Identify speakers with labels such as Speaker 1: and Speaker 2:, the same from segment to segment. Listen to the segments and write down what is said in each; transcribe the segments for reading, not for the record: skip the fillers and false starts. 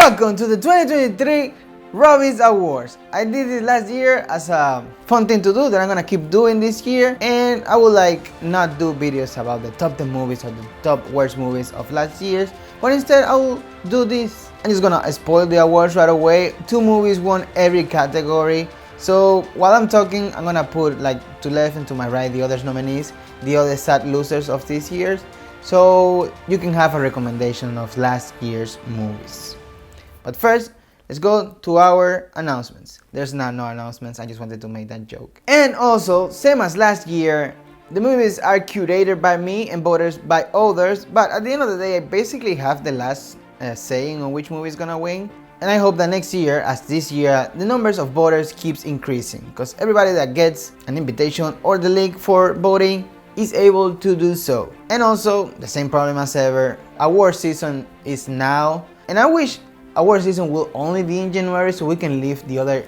Speaker 1: Welcome to the 2023 Robby's Awards. I did it last year as a fun thing to do that I'm gonna keep doing this year, and I would not do videos about the top 10 movies or the top worst movies of last year, but instead I will do this. I'm just gonna spoil the awards right away. 2 movies won every category. So while I'm talking, I'm gonna put to left and to my right the other nominees, the other sad losers of this year, so you can have a recommendation of last year's movies. But first, let's go to our announcements. There's no announcements, I just wanted to make that joke. And also, same as last year, the movies are curated by me and voted by others, but at the end of the day, I basically have the last saying on which movie is gonna win. And I hope that next year, as this year, the numbers of voters keeps increasing, because everybody that gets an invitation or the link for voting is able to do so. And also, the same problem as ever, award season is now, and I wish award season will only be in January so we can leave the other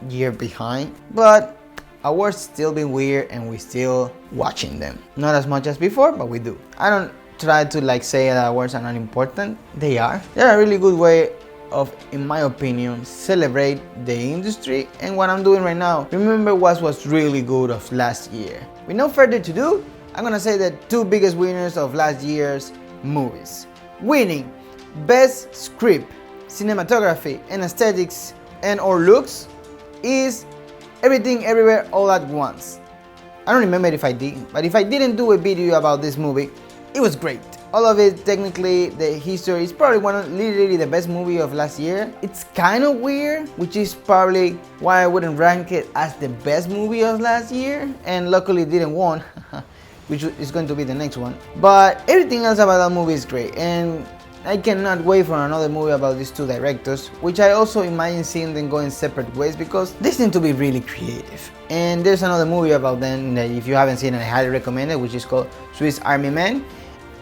Speaker 1: year behind, but awards still been weird and we still watching them. Not as much as before, but we do. I don't try to say that awards are not important. They are. They're a really good way of, in my opinion, celebrate the industry and what I'm doing right now. Remember what was really good of last year. With no further ado, I'm gonna say the 2 biggest winners of last year's movies. Winning Best Script, Cinematography and Aesthetics and/or Looks is Everything Everywhere All at Once. I don't remember if I did, but if I didn't do a video about this movie, it was great. All of it, technically, the history is probably literally the best movie of last year. It's kind of weird, which is probably why I wouldn't rank it as the best movie of last year, and luckily it didn't win, which is going to be the next one. But everything else about that movie is great, and I cannot wait for another movie about these 2 directors, which I also imagine seeing them going separate ways because they seem to be really creative. And there's another movie about them that if you haven't seen it, I highly recommend it, which is called Swiss Army Man.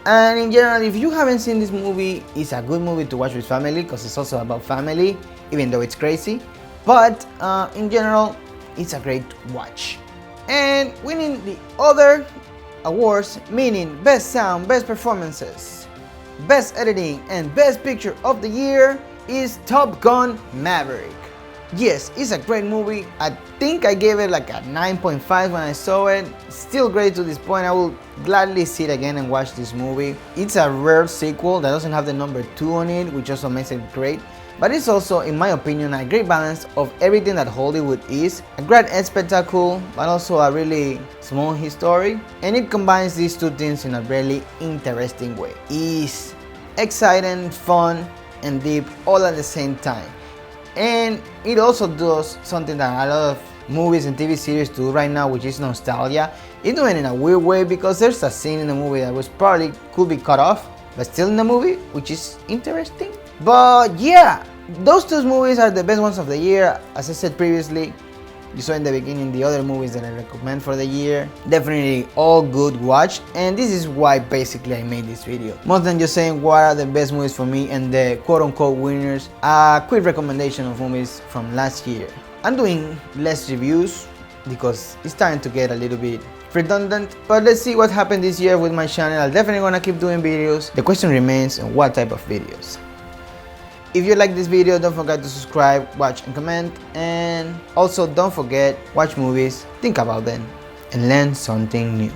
Speaker 1: And in general, if you haven't seen this movie, it's a good movie to watch with family because it's also about family, even though it's crazy. But in general, it's a great watch. And winning the other awards, meaning Best Sound, Best Performances, Best Editing and Best Picture of the Year, is Top Gun Maverick. Yes, it's a great movie. I think I gave it a 9.5 when I saw it. Still great to this point. I will gladly see it again and watch this movie. It's a rare sequel that doesn't have the number 2 on it, which also makes it great. But it's also, in my opinion, a great balance of everything that Hollywood is. A great spectacle, but also a really small history. And it combines these 2 things in a really interesting way. It's exciting, fun, and deep all at the same time. And it also does something that a lot of movies and TV series do right now, which is nostalgia. It's doing it in a weird way because there's a scene in the movie that was probably could be cut off, but still in the movie, which is interesting. But yeah, those 2 movies are the best ones of the year. As I said previously, you saw in the beginning the other movies that I recommend for the year. Definitely all good watch, and this is why basically I made this video. More than just saying what are the best movies for me and the quote-unquote winners, a quick recommendation of movies from last year. I'm doing less reviews because it's starting to get a little bit redundant, but let's see what happened this year with my channel. I'm definitely gonna keep doing videos. The question remains on what type of videos. If you like this video, don't forget to subscribe, watch and comment, and also don't forget, watch movies, think about them, and learn something new.